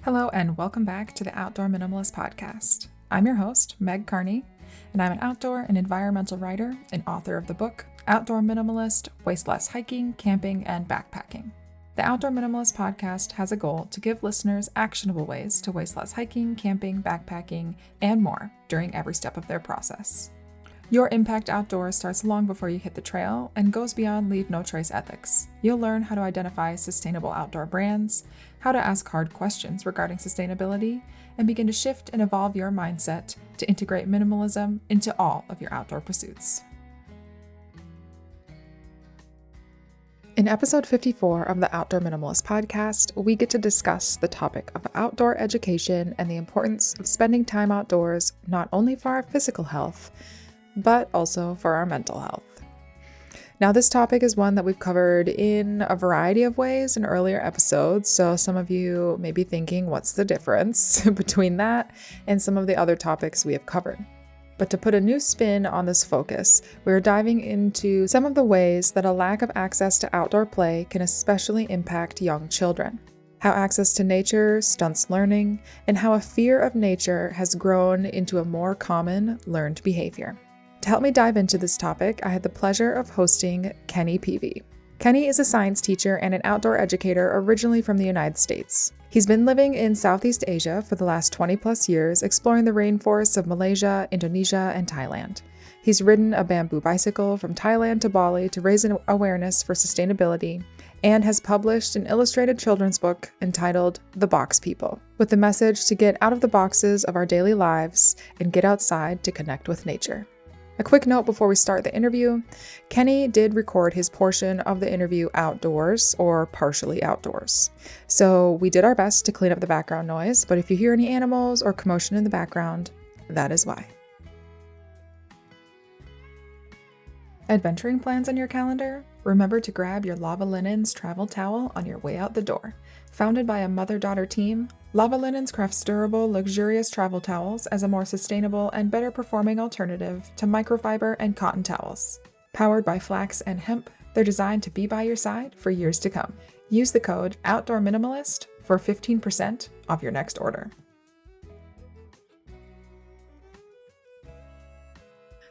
Hello and welcome back to the Outdoor Minimalist podcast. I'm your host, Meg Carney, and I'm an outdoor and environmental writer and author of the book, Outdoor Minimalist, Waste Less Hiking, Camping, and Backpacking. The Outdoor Minimalist podcast has a goal to give listeners actionable ways to waste less hiking, camping, backpacking, and more during every step of their process. Your impact outdoors starts long before you hit the trail and goes beyond leave no trace ethics. You'll learn how to identify sustainable outdoor brands, how to ask hard questions regarding sustainability, and begin to shift and evolve your mindset to integrate minimalism into all of your outdoor pursuits. In episode 54 of the Outdoor Minimalist podcast, we get to discuss the topic of outdoor education and the importance of spending time outdoors, not only for our physical health, but also for our mental health. Now, this topic is one that we've covered in a variety of ways in earlier episodes, so some of you may be thinking, what's the difference between that and some of the other topics we have covered? But to put a new spin on this focus, we're diving into some of the ways that a lack of access to outdoor play can especially impact young children. How access to nature stunts learning, and how a fear of nature has grown into a more common learned behavior. To help me dive into this topic, I had the pleasure of hosting Kenny Peavy. Kenny is a science teacher and an outdoor educator originally from the United States. He's been living in Southeast Asia for the last 20 plus years, exploring the rainforests of Malaysia, Indonesia, and Thailand. He's ridden a bamboo bicycle from Thailand to Bali to raise an awareness for sustainability, and has published an illustrated children's book entitled The Box People, with the message to get out of the boxes of our daily lives and get outside to connect with nature. A quick note before we start the interview, Kenny did record his portion of the interview outdoors or partially outdoors. So we did our best to clean up the background noise, but if you hear any animals or commotion in the background, that is why. Adventuring plans on your calendar? Remember to grab your Lava Linens travel towel on your way out the door. Founded by a mother-daughter team, Lava Linens crafts durable, luxurious travel towels as a more sustainable and better performing alternative to microfiber and cotton towels. Powered by flax and hemp, they're designed to be by your side for years to come. Use the code Outdoor Minimalist for 15% off your next order.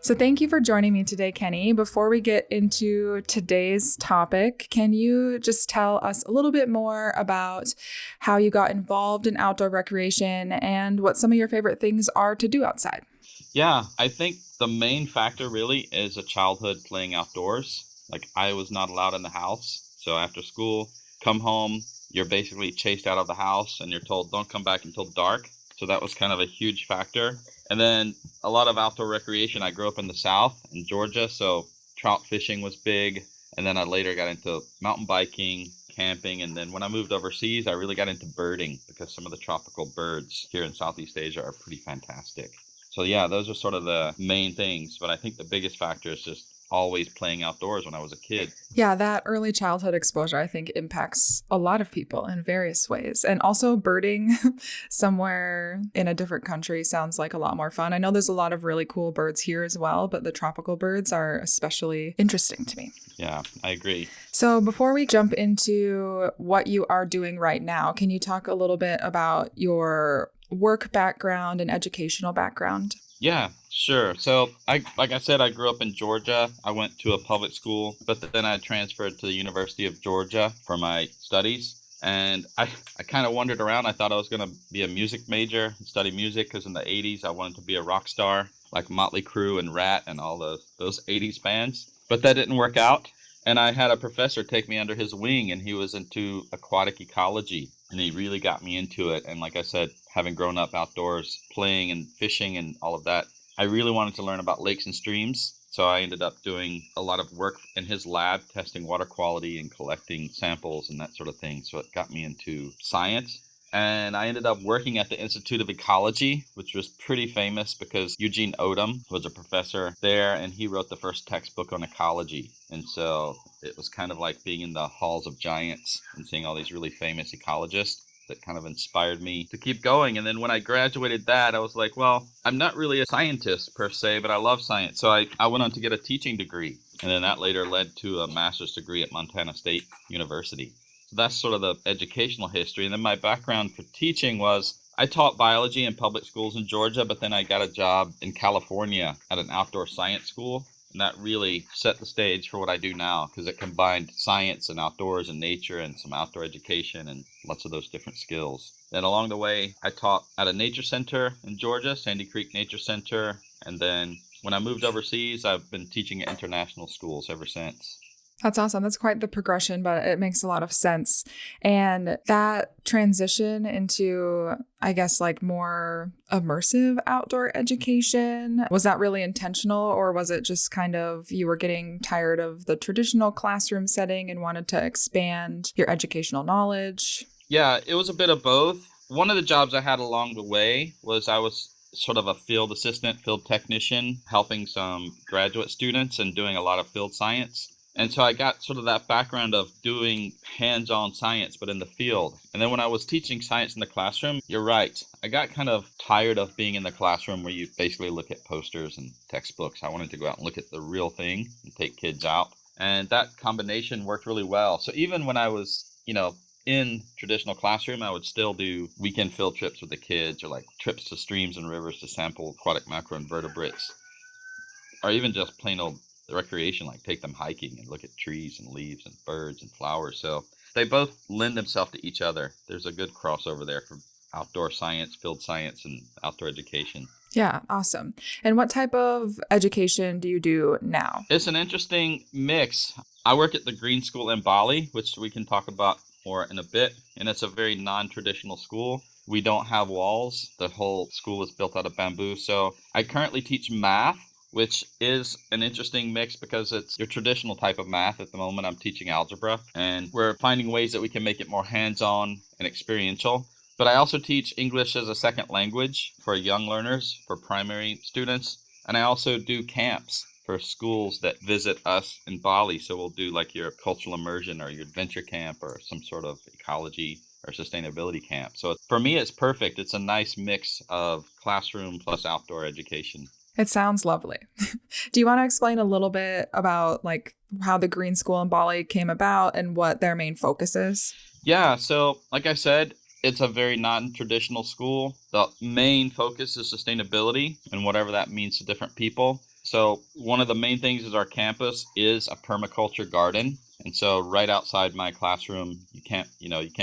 So thank you for joining me today, Kenny. Before we get into today's topic, can you just tell us a little bit more about how you got involved in outdoor recreation and what some of your favorite things are to do outside? Yeah, I think the main factor really is a childhood playing outdoors. Like, I was not allowed in the house. So after school, come home, you're basically chased out of the house and you're told don't come back until dark. So that was kind of a huge factor. And then a lot of outdoor recreation. I grew up in the South, in Georgia, so trout fishing was big. And then I later got into mountain biking, camping. And then when I moved overseas, I really got into birding because some of the tropical birds here in Southeast Asia are pretty fantastic. So yeah, those are sort of the main things. But I think the biggest factor is just always playing outdoors when I was a kid. Yeah, that early childhood exposure, I think, impacts a lot of people in various ways. And also birding somewhere in a different country sounds like a lot more fun. I know there's a lot of really cool birds here as well, but the tropical birds are especially interesting to me. Yeah, I agree. So before we jump into what you are doing right now, can you talk a little bit about your work background and educational background? Yeah, sure. So like I said, I grew up in Georgia. I went to a public school, but then I transferred to the University of Georgia for my studies. And I kind of wandered around. I thought I was going to be a music major and study music because in the 80s, I wanted to be a rock star like Motley Crue and Rat and all those 80s bands. But that didn't work out. And I had a professor take me under his wing, and he was into aquatic ecology. And he really got me into it. And like I said, having grown up outdoors, playing and fishing and all of that, I really wanted to learn about lakes and streams. So I ended up doing a lot of work in his lab, testing water quality and collecting samples and that sort of thing. So it got me into science. And I ended up working at the Institute of Ecology, which was pretty famous because Eugene Odom was a professor there, and he wrote the first textbook on ecology. And so it was kind of like being in the halls of giants and seeing all these really famous ecologists that kind of inspired me to keep going. And then when I graduated that, I was like, well, I'm not really a scientist per se, but I love science. So I went on to get a teaching degree. And then that later led to a master's degree at Montana State University. So that's sort of the educational history. And then my background for teaching was I taught biology in public schools in Georgia, but then I got a job in California at an outdoor science school. And that really set the stage for what I do now, because it combined science and outdoors and nature and some outdoor education and lots of those different skills. Then along the way, I taught at a nature center in Georgia, Sandy Creek Nature Center. And then when I moved overseas, I've been teaching at international schools ever since. That's awesome. That's quite the progression, but it makes a lot of sense. And that transition into, I guess, like more immersive outdoor education, was that really intentional, or was it just kind of you were getting tired of the traditional classroom setting and wanted to expand your educational knowledge? Yeah, it was a bit of both. One of the jobs I had along the way was I was sort of a field assistant, field technician, helping some graduate students and doing a lot of field science. And so I got sort of that background of doing hands-on science, but in the field. And then when I was teaching science in the classroom, you're right. I got kind of tired of being in the classroom where you basically look at posters and textbooks. I wanted to go out and look at the real thing and take kids out. And that combination worked really well. So even when I was, in traditional classroom, I would still do weekend field trips with the kids, or like trips to streams and rivers to sample aquatic macroinvertebrates, or even just plain old recreation, like take them hiking and look at trees and leaves and birds and flowers. So they both lend themselves to each other. There's a good crossover there for outdoor science, field science, and outdoor education. Yeah, awesome. And what type of education do you do now? It's an interesting mix. I work at the Green School in Bali, which we can talk about more in a bit, and it's a very non-traditional school. We don't have walls. The whole school is built out of bamboo. So I currently teach math, which is an interesting mix because it's your traditional type of math. At the moment, I'm teaching algebra, and we're finding ways that we can make it more hands-on and experiential. But I also teach English as a second language for young learners, for primary students, and I also do camps for schools that visit us in Bali. So we'll do like your cultural immersion or your adventure camp or some sort of ecology or sustainability camp. So for me, it's perfect. It's a nice mix of classroom plus outdoor education. It sounds lovely. Do you want to explain a little bit about like how the Green School in Bali came about and what their main focus is? Yeah, so like I said, it's a very non-traditional school. The main focus is sustainability and whatever that means to different people. So one of the main things is our campus is a permaculture garden. And so right outside my classroom, you can't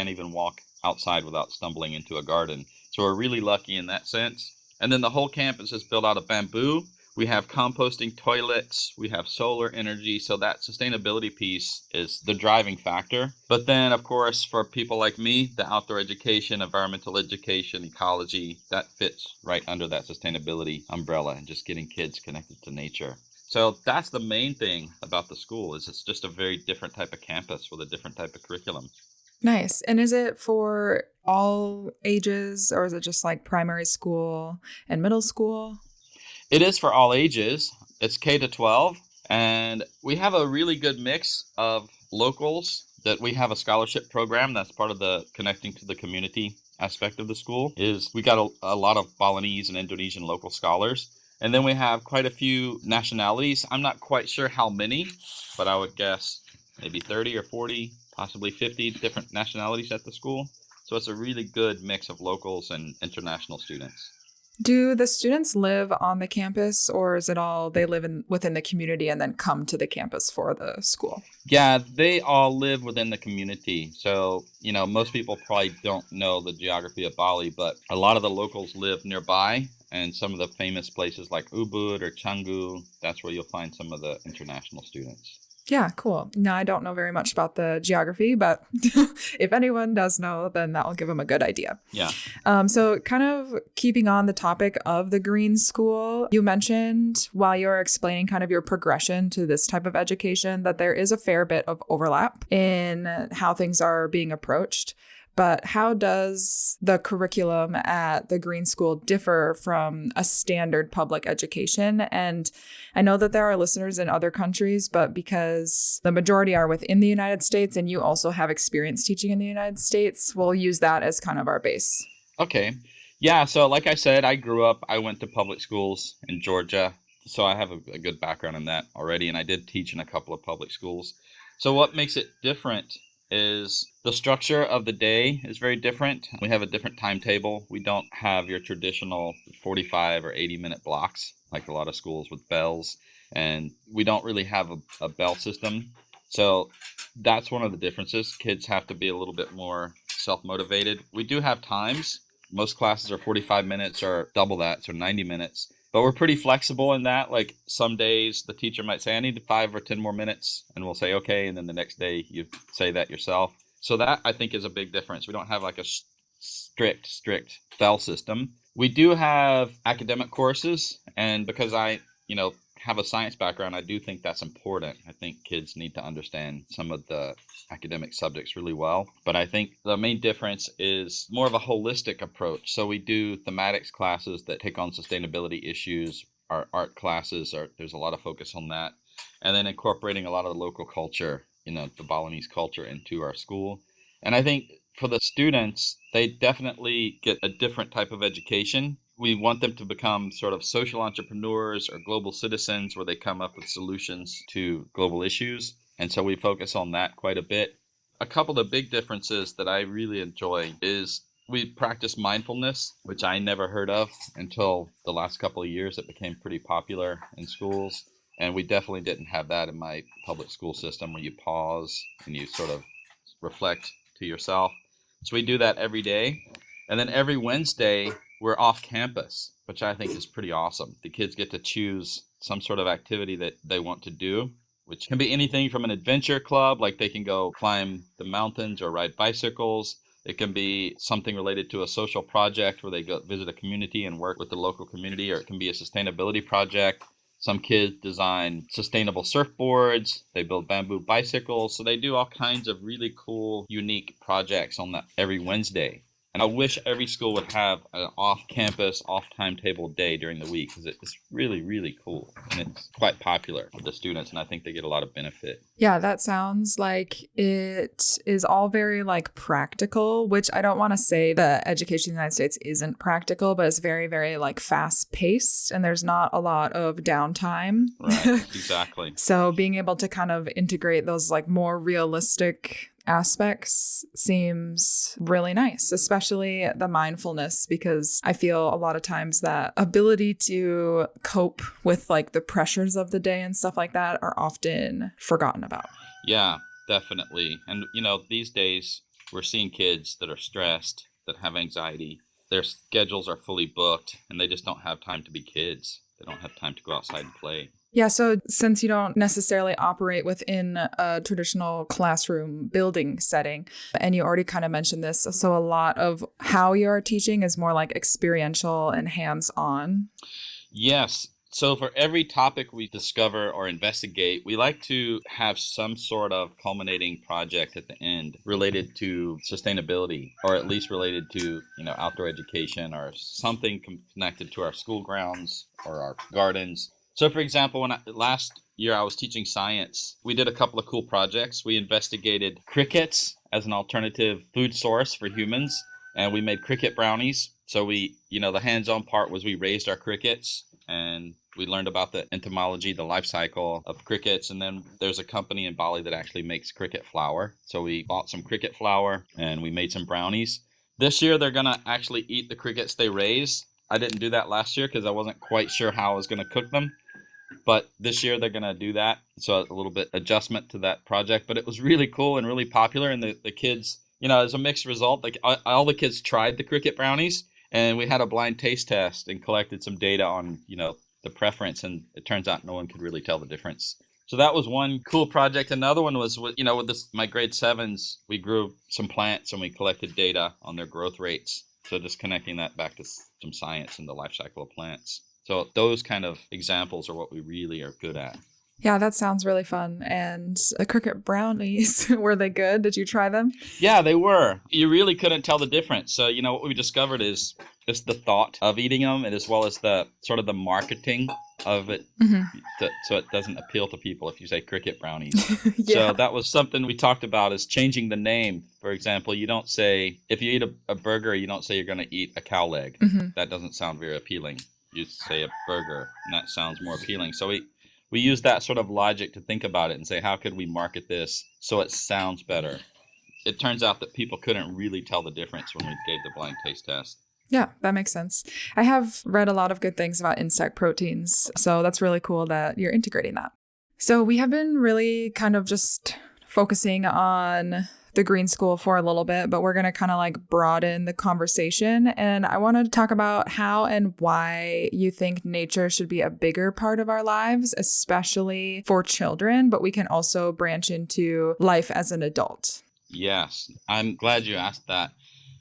even walk outside without stumbling into a garden. So we're really lucky in that sense. And then the whole campus is built out of bamboo. We have composting toilets. We have solar energy. So that sustainability piece is the driving factor. But then, of course, for people like me, the outdoor education, environmental education, ecology, that fits right under that sustainability umbrella and just getting kids connected to nature. So that's the main thing about the school is it's just a very different type of campus with a different type of curriculum. Nice. And is it for all ages, or is it just like primary school and middle school? It is for all ages. It's K to 12. And we have a really good mix of locals that we have a scholarship program. That's part of the connecting to the community aspect of the school is we got a lot of Balinese and Indonesian local scholars. And then we have quite a few nationalities. I'm not quite sure how many, but I would guess maybe 30 or 40, possibly 50 different nationalities at the school. So it's a really good mix of locals and international students. Do the students live on the campus, or is it all they live within the community and then come to the campus for the school? Yeah, they all live within the community. So, most people probably don't know the geography of Bali, but a lot of the locals live nearby. And some of the famous places like Ubud or Canggu, that's where you'll find some of the international students. Yeah, cool. No, I don't know very much about the geography, but if anyone does know, then that will give them a good idea. Yeah. So kind of keeping on the topic of the Green School, you mentioned while you were explaining kind of your progression to this type of education that there is a fair bit of overlap in how things are being approached. But how does the curriculum at the Green School differ from a standard public education? And I know that there are listeners in other countries, but because the majority are within the United States and you also have experience teaching in the United States, we'll use that as kind of our base. Okay. Yeah. So like I said, I went to public schools in Georgia. So I have a good background in that already. And I did teach in a couple of public schools. So what makes it different is the structure of the day is very different. We have a different timetable. We don't have your traditional 45 or 80-minute blocks like a lot of schools with bells, and we don't really have a bell system. So that's one of the differences. Kids have to be a little bit more self-motivated. We do have times. Most classes are 45 minutes or double that, so 90 minutes. But we're pretty flexible in that. Like some days the teacher might say, I need 5 or 10 more minutes. And we'll say, okay. And then the next day you say that yourself. So that I think is a big difference. We don't have like a strict bell system. We do have academic courses. And because I, have a science background, I do think that's important. I think kids need to understand some of the academic subjects really well. But I think the main difference is more of a holistic approach. So we do thematics classes that take on sustainability issues. Our art classes, there's a lot of focus on that. And then incorporating a lot of the local culture, the Balinese culture into our school. And I think for the students, they definitely get a different type of education. We want them to become sort of social entrepreneurs or global citizens where they come up with solutions to global issues. And so we focus on that quite a bit. A couple of big differences that I really enjoy is we practice mindfulness, which I never heard of until the last couple of years. It became pretty popular in schools. And we definitely didn't have that in my public school system where you pause and you sort of reflect to yourself. So we do that every day. And then every Wednesday, we're off campus, which I think is pretty awesome. The kids get to choose some sort of activity that they want to do, which can be anything from an adventure club, like they can go climb the mountains or ride bicycles. It can be something related to a social project where they go visit a community and work with the local community, or it can be a sustainability project. Some kids design sustainable surfboards. They build bamboo bicycles. So they do all kinds of really cool, unique projects on that every Wednesday. And I wish every school would have an off-campus, off-timetable day during the week because it's really, really cool. And it's quite popular with the students, and I think they get a lot of benefit. Yeah, that sounds like it is all very practical, which I don't want to say that education in the United States isn't practical, but it's very, very fast-paced, and there's not a lot of downtime. Right, exactly. So being able to kind of integrate those more realistic aspects seems really nice, especially the mindfulness, because I feel a lot of times that ability to cope with the pressures of the day and stuff like that are often forgotten about. Yeah, definitely. And these days we're seeing kids that are stressed, that have anxiety. Their schedules are fully booked and they just don't have time to be kids. They don't have time to go outside and play. Yeah, so since you don't necessarily operate within a traditional classroom building setting, and you already kind of mentioned this, so a lot of how you are teaching is more experiential and hands-on. Yes. So for every topic we discover or investigate, we like to have some sort of culminating project at the end related to sustainability, or at least related to, outdoor education or something connected to our school grounds or our gardens. So, for example, last year I was teaching science, we did a couple of cool projects. We investigated crickets as an alternative food source for humans, and we made cricket brownies. So the hands-on part was we raised our crickets, and we learned about the entomology, the life cycle of crickets. And then there's a company in Bali that actually makes cricket flour. So we bought some cricket flour, and we made some brownies. This year, they're going to actually eat the crickets they raise. I didn't do that last year because I wasn't quite sure how I was going to cook them. But this year they're going to do that. So a little bit adjustment to that project. But it was really cool and really popular. And the kids, as a mixed result, all the kids tried the cricket brownies. And we had a blind taste test and collected some data on, the preference. And it turns out no one could really tell the difference. So that was one cool project. Another one was, with my grade 7s, we grew some plants and we collected data on their growth rates. So just connecting that back to some science and the life cycle of plants. So those kind of examples are what we really are good at. Yeah, that sounds really fun. And the cricket brownies, were they good? Did you try them? Yeah, they were. You really couldn't tell the difference. So, what we discovered is just the thought of eating them, and as well as the sort of the marketing of it. Mm-hmm. So it doesn't appeal to people if you say cricket brownies. Yeah. So that was something we talked about, is changing the name. For example, you don't say, if you eat a burger, you don't say you're going to eat a cow leg. Mm-hmm. That doesn't sound very appealing. You say a burger, and that sounds more appealing. So we use that sort of logic to think about it and say, how could we market this so it sounds better? it turns out that people couldn't really tell the difference when we gave the blind taste test. Yeah, that makes sense. I have read a lot of good things about insect proteins, so that's really cool that you're integrating that. So we have been really kind of just focusing on the green school for a little bit, but we're going to kind of like broaden the conversation. And I want to talk about how and why you think nature should be a bigger part of our lives, especially for children, but we can also branch into life as an adult. Yes, I'm glad you asked that.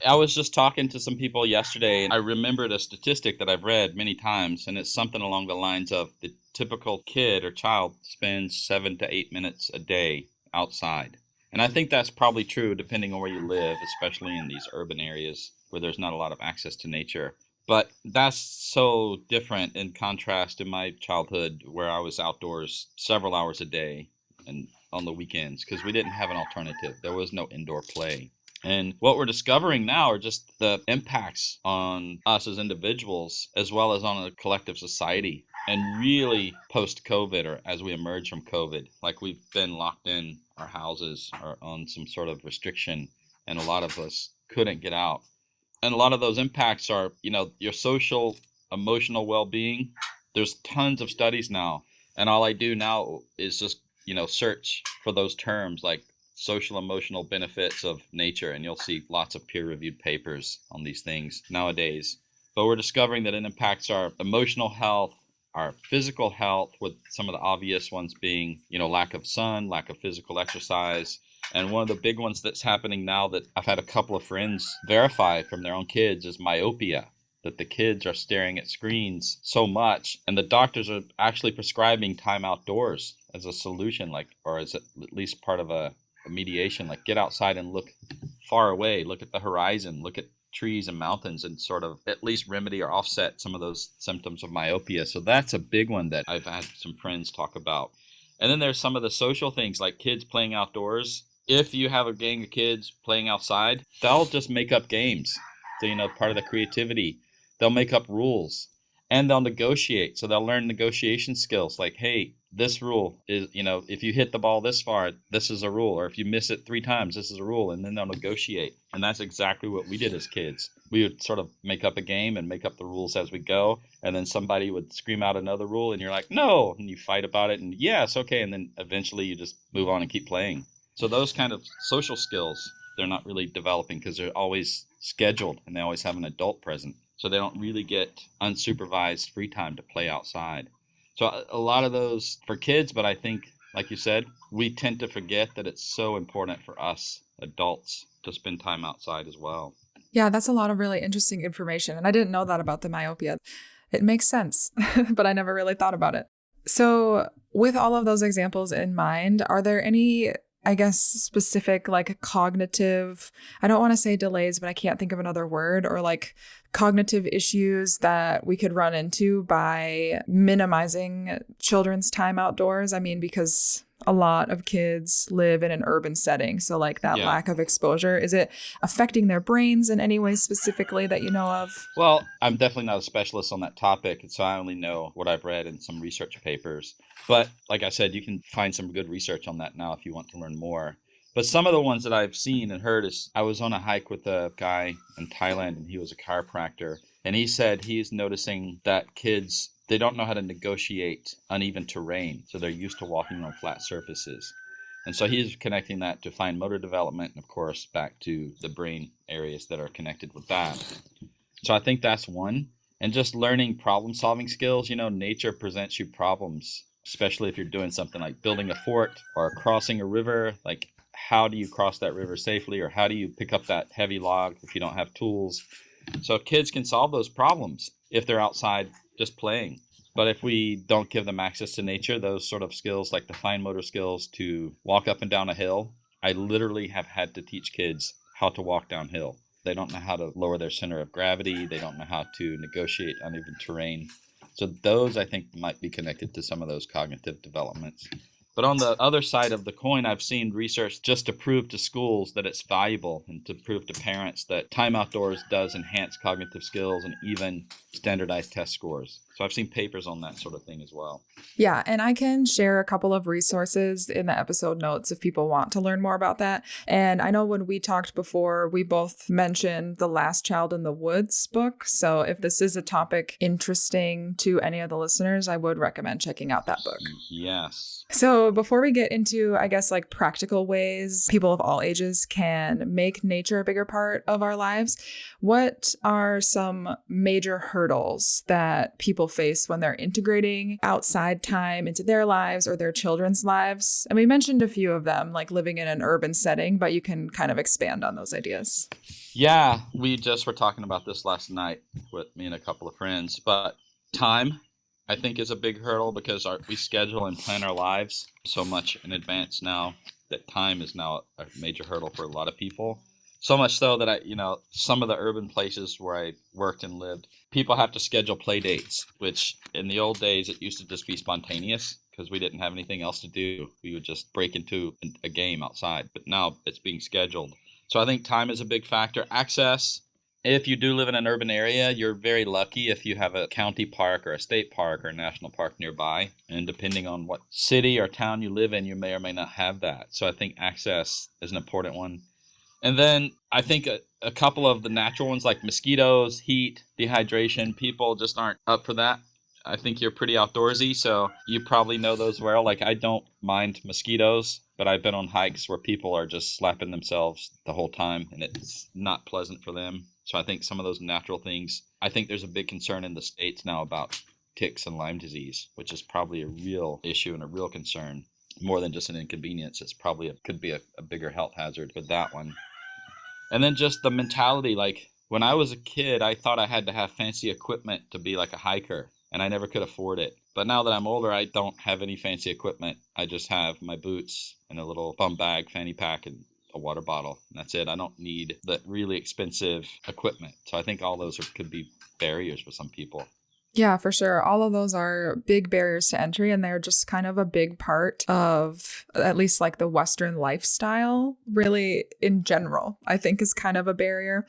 I was just talking to some people yesterday, and I remembered a statistic that I've read many times, and it's something along the lines of the typical kid or child spends 7 to 8 minutes a day outside. And I think that's probably true depending on where you live, especially in these urban areas where there's not a lot of access to nature. But that's so different in contrast to my childhood where I was outdoors several hours a day and on the weekends because we didn't have an alternative. There was no indoor play. And what we're discovering now are just the impacts on us as individuals as well as on a collective society. And really post-COVID or as we emerge from COVID, like we've been locked in our houses or on some sort of restriction and a lot of us couldn't get out. And a lot of those impacts are, your social, emotional well-being. There's tons of studies now. And all I do now is just, search for those terms like social emotional benefits of nature, and you'll see lots of peer-reviewed papers on these things nowadays. But we're discovering that it impacts our emotional health, our physical health, with some of the obvious ones being, lack of sun, lack of physical exercise. And one of the big ones that's happening now that I've had a couple of friends verify from their own kids is myopia, that the kids are staring at screens so much, and the doctors are actually prescribing time outdoors as a solution, or as at least part of a mediation, like get outside and look far away, look at the horizon, look at trees and mountains, and sort of at least remedy or offset some of those symptoms of myopia. So that's a big one that I've had some friends talk about. And then there's some of the social things like kids playing outdoors. If you have a gang of kids playing outside, they'll just make up games. So, part of the creativity, they'll make up rules and they'll negotiate. So they'll learn negotiation skills like, hey, this rule is, if you hit the ball this far, this is a rule. Or if you miss it 3 times, this is a rule. And then they'll negotiate. And that's exactly what we did as kids. We would sort of make up a game and make up the rules as we go. And then somebody would scream out another rule and you're like, no. And you fight about it. And yes, okay. And then eventually you just move on and keep playing. So those kind of social skills, they're not really developing because they're always scheduled and they always have an adult present. So they don't really get unsupervised free time to play outside. So a lot of those for kids, but I think, like you said, we tend to forget that it's so important for us adults to spend time outside as well. Yeah, that's a lot of really interesting information. And I didn't know that about the myopia. It makes sense, but I never really thought about it. So with all of those examples in mind, are there any, I guess, specific like cognitive, I don't want to say delays, but I can't think of another word, or like cognitive issues that we could run into by minimizing children's time outdoors? I mean, because a lot of kids live in an urban setting. So like that lack of exposure, is it affecting their brains in any way specifically that you know of? Well, I'm definitely not a specialist on that topic. And so I only know what I've read in some research papers. But like I said, you can find some good research on that now if you want to learn more. But some of the ones that I've seen and heard is I was on a hike with a guy in Thailand and he was a chiropractor. And he said he's noticing that kids, they don't know how to negotiate uneven terrain. So they're used to walking on flat surfaces. And so he's connecting that to fine motor development and, of course, back to the brain areas that are connected with that. So I think that's one. And just learning problem-solving skills. Nature presents you problems, especially if you're doing something like building a fort or crossing a river. Like, how do you cross that river safely? Or how do you pick up that heavy log if you don't have tools? So kids can solve those problems if they're outside just playing. But if we don't give them access to nature, those sort of skills like the fine motor skills to walk up and down a hill, I literally have had to teach kids how to walk downhill. They don't know how to lower their center of gravity. They don't know how to negotiate uneven terrain. So those, I think, might be connected to some of those cognitive developments. But on the other side of the coin, I've seen research just to prove to schools that it's valuable and to prove to parents that time outdoors does enhance cognitive skills and even standardized test scores. So I've seen papers on that sort of thing as well. Yeah, and I can share a couple of resources in the episode notes if people want to learn more about that. And I know when we talked before, we both mentioned The Last Child in the Woods book. So if this is a topic interesting to any of the listeners, I would recommend checking out that book. Yes. So before we get into, I guess, like practical ways people of all ages can make nature a bigger part of our lives, what are some major hurdles that people face when they're integrating outside time into their lives or their children's lives? And we mentioned a few of them, like living in an urban setting, but you can kind of expand on those ideas. Yeah, we just were talking about this last night with me and a couple of friends, but time, I think, is a big hurdle because we schedule and plan our lives so much in advance now that time is now a major hurdle for a lot of people. So much so that some of the urban places where I worked and lived, people have to schedule play dates, which in the old days, it used to just be spontaneous because we didn't have anything else to do. We would just break into a game outside, but now it's being scheduled. So I think time is a big factor. Access. If you do live in an urban area, you're very lucky if you have a county park or a state park or a national park nearby. And depending on what city or town you live in, you may or may not have that. So I think access is an important one. And then I think a couple of the natural ones like mosquitoes, heat, dehydration, people just aren't up for that. I think you're pretty outdoorsy, so you probably know those well. Like, I don't mind mosquitoes, but I've been on hikes where people are just slapping themselves the whole time, and it's not pleasant for them. So I think some of those natural things, I think there's a big concern in the States now about ticks and Lyme disease, which is probably a real issue and a real concern. More than just an inconvenience, it's probably could be a bigger health hazard with that one. And then just the mentality, like when I was a kid, I thought I had to have fancy equipment to be like a hiker, and I never could afford it. But now that I'm older, I don't have any fancy equipment. I just have my boots and a little bum bag, fanny pack, and a water bottle. And that's it. I don't need the really expensive equipment. So I think all those could be barriers for some people. Yeah, for sure. All of those are big barriers to entry, and they're just kind of a big part of at least like the Western lifestyle, really in general, I think is kind of a barrier.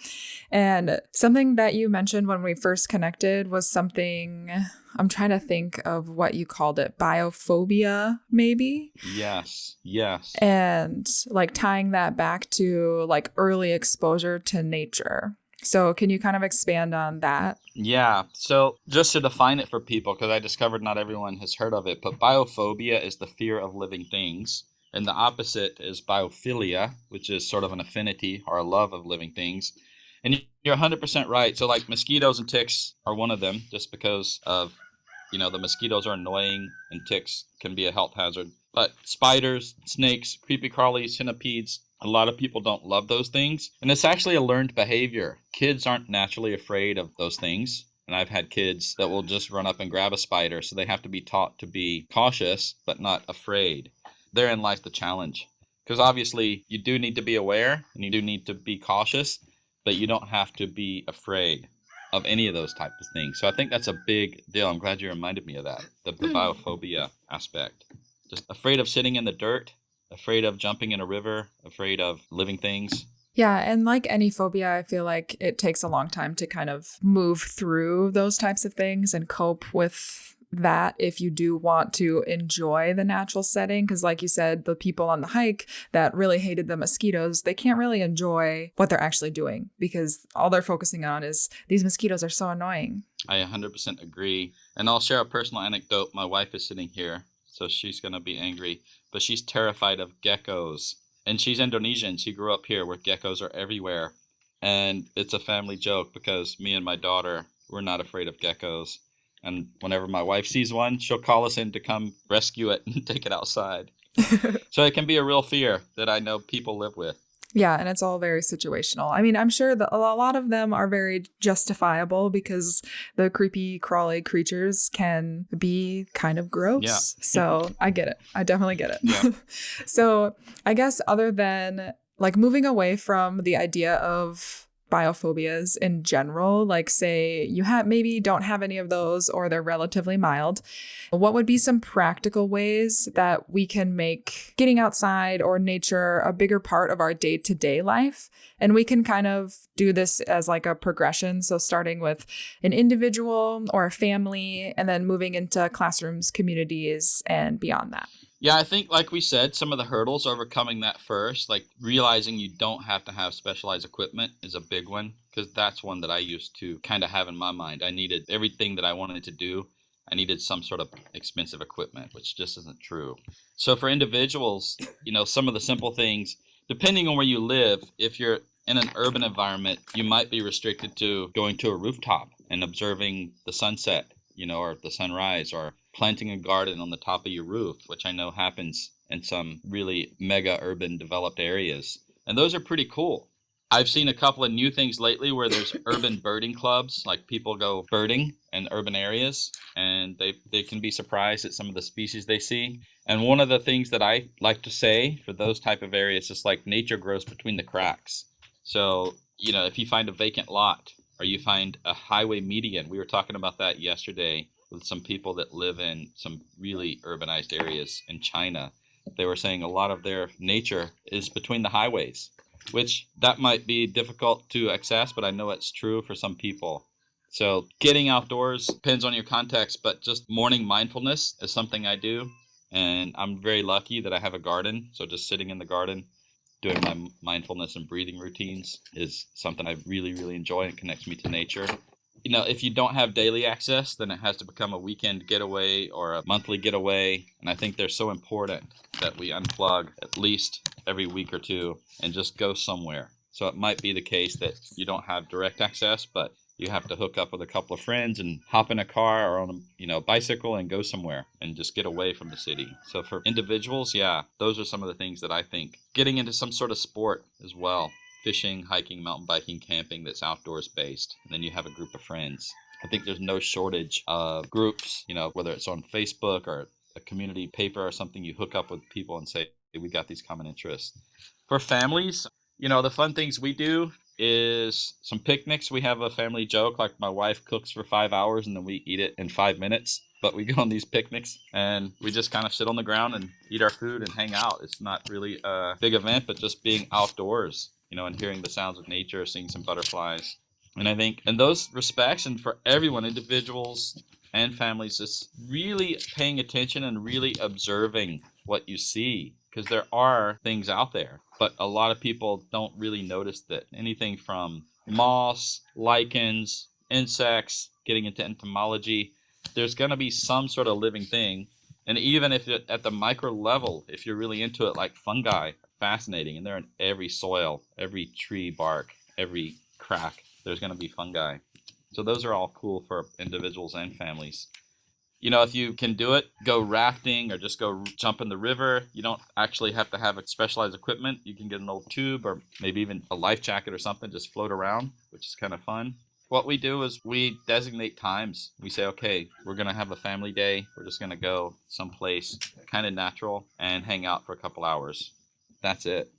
And something that you mentioned when we first connected was something, I'm trying to think of what you called it, biophobia, maybe? Yes. And like tying that back to like early exposure to nature. So can you kind of expand on that? Yeah. So just to define it for people, because I discovered not everyone has heard of it, but biophobia is the fear of living things. And the opposite is biophilia, which is sort of an affinity or a love of living things. And you're 100% right. So like mosquitoes and ticks are one of them just because of, the mosquitoes are annoying and ticks can be a health hazard. But spiders, snakes, creepy crawlies, centipedes, a lot of people don't love those things. And it's actually a learned behavior. Kids aren't naturally afraid of those things. And I've had kids that will just run up and grab a spider. So they have to be taught to be cautious, but not afraid. Therein lies the challenge. Because obviously you do need to be aware and you do need to be cautious, but you don't have to be afraid of any of those types of things. So I think that's a big deal. I'm glad you reminded me of that, the biophobia aspect. Just afraid of sitting in the dirt, afraid of jumping in a river, afraid of living things. Yeah, and like any phobia, I feel like it takes a long time to kind of move through those types of things and cope with that if you do want to enjoy the natural setting. Because like you said, the people on the hike that really hated the mosquitoes, they can't really enjoy what they're actually doing because all they're focusing on is these mosquitoes are so annoying. I 100% agree. And I'll share a personal anecdote. My wife is sitting here, so she's going to be angry, but she's terrified of geckos. And she's Indonesian. She grew up here where geckos are everywhere. And it's a family joke because me and my daughter, we're not afraid of geckos. And whenever my wife sees one, she'll call us in to come rescue it and take it outside. So it can be a real fear that I know people live with. Yeah, and it's all very situational. I mean, I'm sure that a lot of them are very justifiable because the creepy, crawly creatures can be kind of gross. Yeah. So I get it. I definitely get it. Yeah. So I guess other than like moving away from the idea of biophobias in general, like say you maybe don't have any of those or they're relatively mild, what would be some practical ways that we can make getting outside or nature a bigger part of our day-to-day life? And we can kind of do this as like a progression. So starting with an individual or a family and then moving into classrooms, communities, and beyond that. Yeah, I think, like we said, some of the hurdles, overcoming that first, like realizing you don't have to have specialized equipment is a big one, because that's one that I used to kind of have in my mind. I needed everything that I wanted to do. I needed some sort of expensive equipment, which just isn't true. So for individuals, some of the simple things, depending on where you live, if you're in an urban environment, you might be restricted to going to a rooftop and observing the sunset, or the sunrise, or planting a garden on the top of your roof, which I know happens in some really mega urban developed areas. And those are pretty cool. I've seen a couple of new things lately where there's urban birding clubs, like people go birding in urban areas, and they can be surprised at some of the species they see. And one of the things that I like to say for those type of areas is like nature grows between the cracks. So, if you find a vacant lot or you find a highway median, we were talking about that yesterday with some people that live in some really urbanized areas in China. They were saying a lot of their nature is between the highways, which that might be difficult to access, but I know it's true for some people. So getting outdoors depends on your context, but just morning mindfulness is something I do. And I'm very lucky that I have a garden. So just sitting in the garden, doing my mindfulness and breathing routines is something I really, really enjoy, and connects me to nature. If you don't have daily access, then it has to become a weekend getaway or a monthly getaway. And I think they're so important that we unplug at least every week or two and just go somewhere. So it might be the case that you don't have direct access, but you have to hook up with a couple of friends and hop in a car or on a bicycle and go somewhere and just get away from the city. So for individuals, yeah, those are some of the things that I think. Getting into some sort of sport as well. Fishing, hiking, mountain biking, camping that's outdoors based. And then you have a group of friends. I think there's no shortage of groups, whether it's on Facebook or a community paper or something, you hook up with people and say, hey, we got these common interests. For families, the fun things we do is some picnics. We have a family joke, like my wife cooks for 5 hours and then we eat it in 5 minutes. But we go on these picnics and we just kind of sit on the ground and eat our food and hang out. It's not really a big event, but just being outdoors, and hearing the sounds of nature, seeing some butterflies. And I think in those respects, and for everyone, individuals and families, just really paying attention and really observing what you see, because there are things out there, but a lot of people don't really notice that. Anything from moss, lichens, insects, getting into entomology, there's going to be some sort of living thing. And even if it, at the micro level, if you're really into it, like fungi, fascinating, and they're in every soil, every tree bark, every crack, there's going to be fungi. So those are all cool for individuals and families. If you can do it, go rafting or just go jump in the river. You don't actually have to have specialized equipment. You can get an old tube or maybe even a life jacket or something, just float around, which is kind of fun. What we do is we designate times. We say, okay, we're going to have a family day. We're just going to go someplace kind of natural and hang out for a couple hours. That's it.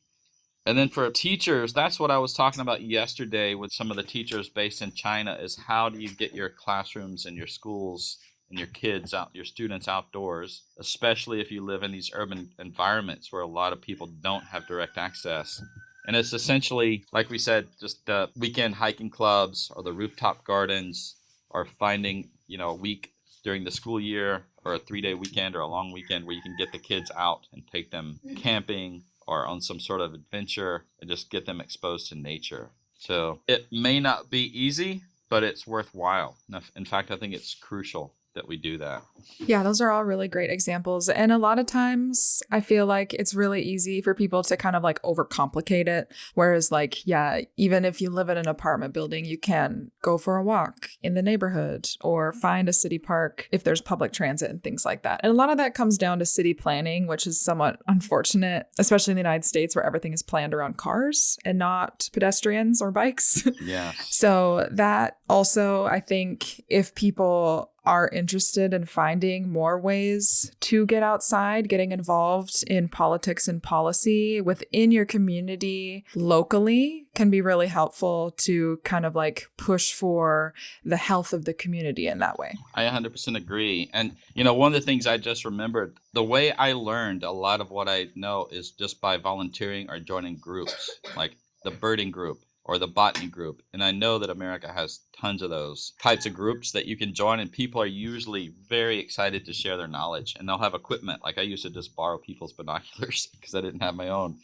And then for teachers, that's what I was talking about yesterday with some of the teachers based in China, is how do you get your classrooms and your schools and your kids out, your students outdoors, especially if you live in these urban environments where a lot of people don't have direct access. And it's essentially, like we said, just the weekend hiking clubs or the rooftop gardens, or finding, a week during the school year or a 3-day weekend or a long weekend where you can get the kids out and take them camping or on some sort of adventure and just get them exposed to nature. So it may not be easy, but it's worthwhile. In fact, I think it's crucial that we do that. Yeah, those are all really great examples. And a lot of times I feel like it's really easy for people to kind of like overcomplicate it. Whereas like, yeah, even if you live in an apartment building, you can go for a walk in the neighborhood or find a city park if there's public transit and things like that. And a lot of that comes down to city planning, which is somewhat unfortunate, especially in the United States where everything is planned around cars and not pedestrians or bikes. Yeah. So that also, I think if people are interested in finding finding more ways to get outside, getting involved in politics and policy within your community locally can be really helpful to kind of like push for the health of the community in that way. I 100% agree. And, one of the things I just remembered, the way I learned a lot of what I know is just by volunteering or joining groups, like the birding group or the botany group. And I know that America has tons of those types of groups that you can join, and people are usually very excited to share their knowledge, and they'll have equipment. Like I used to just borrow people's binoculars because I didn't have my own.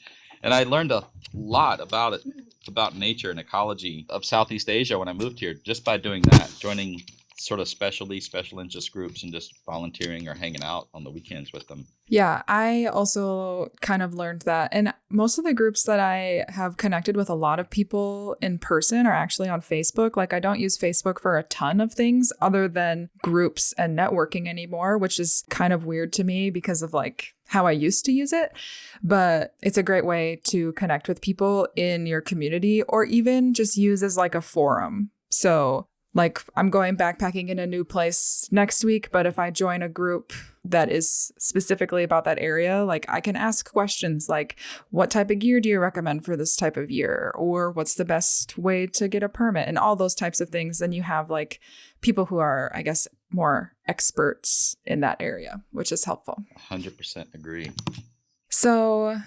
And I learned a lot about it, about nature and ecology of Southeast Asia when I moved here, just by doing that, joining sort of special interest groups and just volunteering or hanging out on the weekends with them. Yeah, I also kind of learned that. And most of the groups that I have connected with a lot of people in person are actually on Facebook. Like I don't use Facebook for a ton of things other than groups and networking anymore, which is kind of weird to me because of like how I used to use it. But it's a great way to connect with people in your community, or even just use as like a forum. So like I'm going backpacking in a new place next week, but if I join a group that is specifically about that area, like I can ask questions like, what type of gear do you recommend for this type of year? Or what's the best way to get a permit? And all those types of things. Then you have like people who are, I guess, more experts in that area, which is helpful. 100% agree. So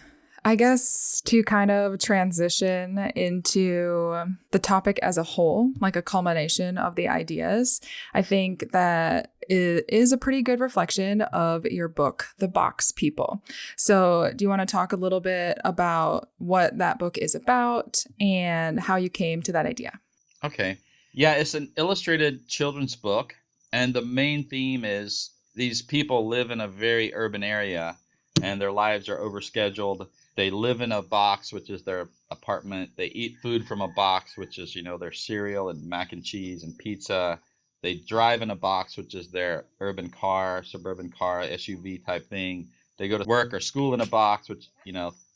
I guess to kind of transition into the topic as a whole, like a culmination of the ideas, I think that it is a pretty good reflection of your book, The Box People. So do you want to talk a little bit about what that book is about and how you came to that idea? Okay. Yeah, it's an illustrated children's book. And the main theme is these people live in a very urban area and their lives are overscheduled. They live in a box, which is their apartment. They eat food from a box, which is, their cereal and mac and cheese and pizza. They drive in a box, which is their urban car, suburban car, SUV type thing. They go to work or school in a box, which,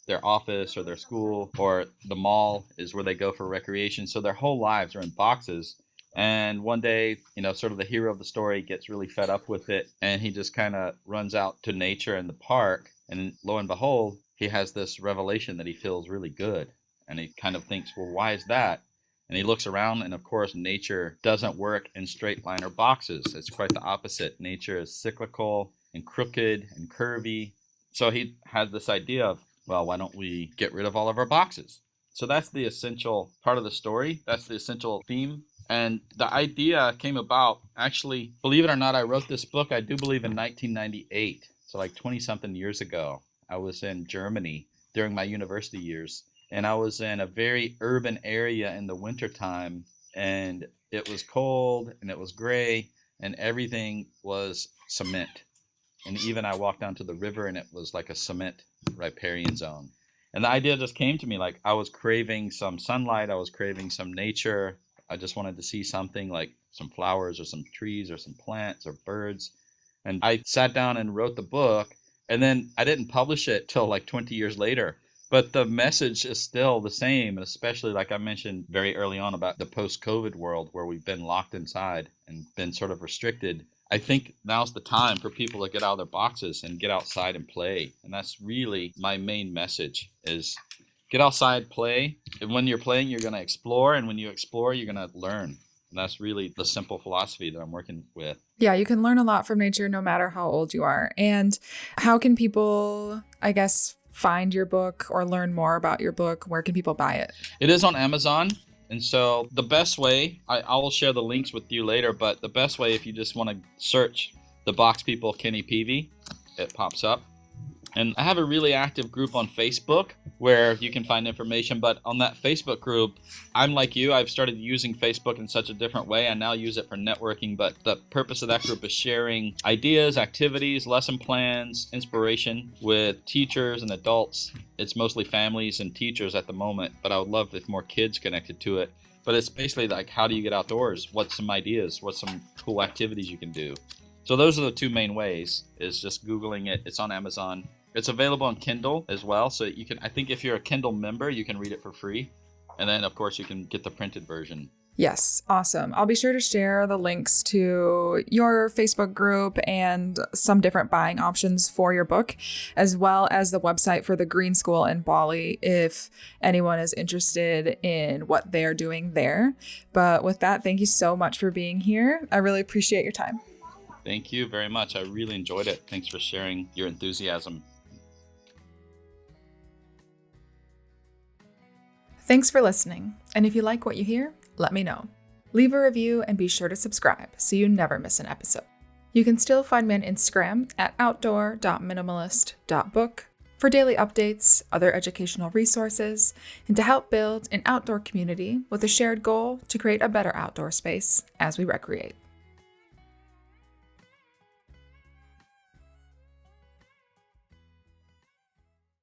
their office or their school, or the mall is where they go for recreation. So their whole lives are in boxes. And one day, sort of the hero of the story gets really fed up with it. And he just kind of runs out to nature in the park. And lo and behold, he has this revelation that he feels really good. And he kind of thinks, well, why is that? And he looks around, and of course, nature doesn't work in straight line or boxes. It's quite the opposite. Nature is cyclical and crooked and curvy. So he had this idea of, well, why don't we get rid of all of our boxes? So that's the essential part of the story. That's the essential theme. And the idea came about, actually, believe it or not, I wrote this book, I do believe, in 1998. So like 20-something years ago. I was in Germany during my university years, and I was in a very urban area in the wintertime, and it was cold and it was gray and everything was cement. And even I walked down to the river and it was like a cement riparian zone. And the idea just came to me, like I was craving some sunlight, I was craving some nature. I just wanted to see something like some flowers or some trees or some plants or birds. And I sat down and wrote the book. And then I didn't publish it till like 20 years later. But the message is still the same, especially like I mentioned very early on about the post-COVID world where we've been locked inside and been sort of restricted. I think now's the time for people to get out of their boxes and get outside and play. And that's really my main message is get outside, play. And when you're playing, you're going to explore. And when you explore, you're going to learn. And that's really the simple philosophy that I'm working with. Yeah, you can learn a lot from nature no matter how old you are. And how can people, I guess, find your book or learn more about your book? Where can people buy it? It is on Amazon. And so the best way, I will share the links with you later, but the best way, if you just want to search The Box People Kenny Peavy, it pops up. And I have a really active group on Facebook where you can find information. But on that Facebook group, I'm like you. I've started using Facebook in such a different way. I now use it for networking. But the purpose of that group is sharing ideas, activities, lesson plans, inspiration with teachers and adults. It's mostly families and teachers at the moment, but I would love if more kids connected to it. But it's basically like, how do you get outdoors? What's some ideas? What's some cool activities you can do? So those are the two main ways, is just Googling it. It's on Amazon. It's available on Kindle as well. So you can, I think if you're a Kindle member, you can read it for free. And then, of course, you can get the printed version. Yes, awesome. I'll be sure to share the links to your Facebook group and some different buying options for your book, as well as the website for the Green School in Bali if anyone is interested in what they're doing there. But with that, thank you so much for being here. I really appreciate your time. Thank you very much. I really enjoyed it. Thanks for sharing your enthusiasm. Thanks for listening. And if you like what you hear, let me know. Leave a review and be sure to subscribe so you never miss an episode. You can still find me on Instagram at outdoor.minimalist.book for daily updates, other educational resources, and to help build an outdoor community with a shared goal to create a better outdoor space as we recreate.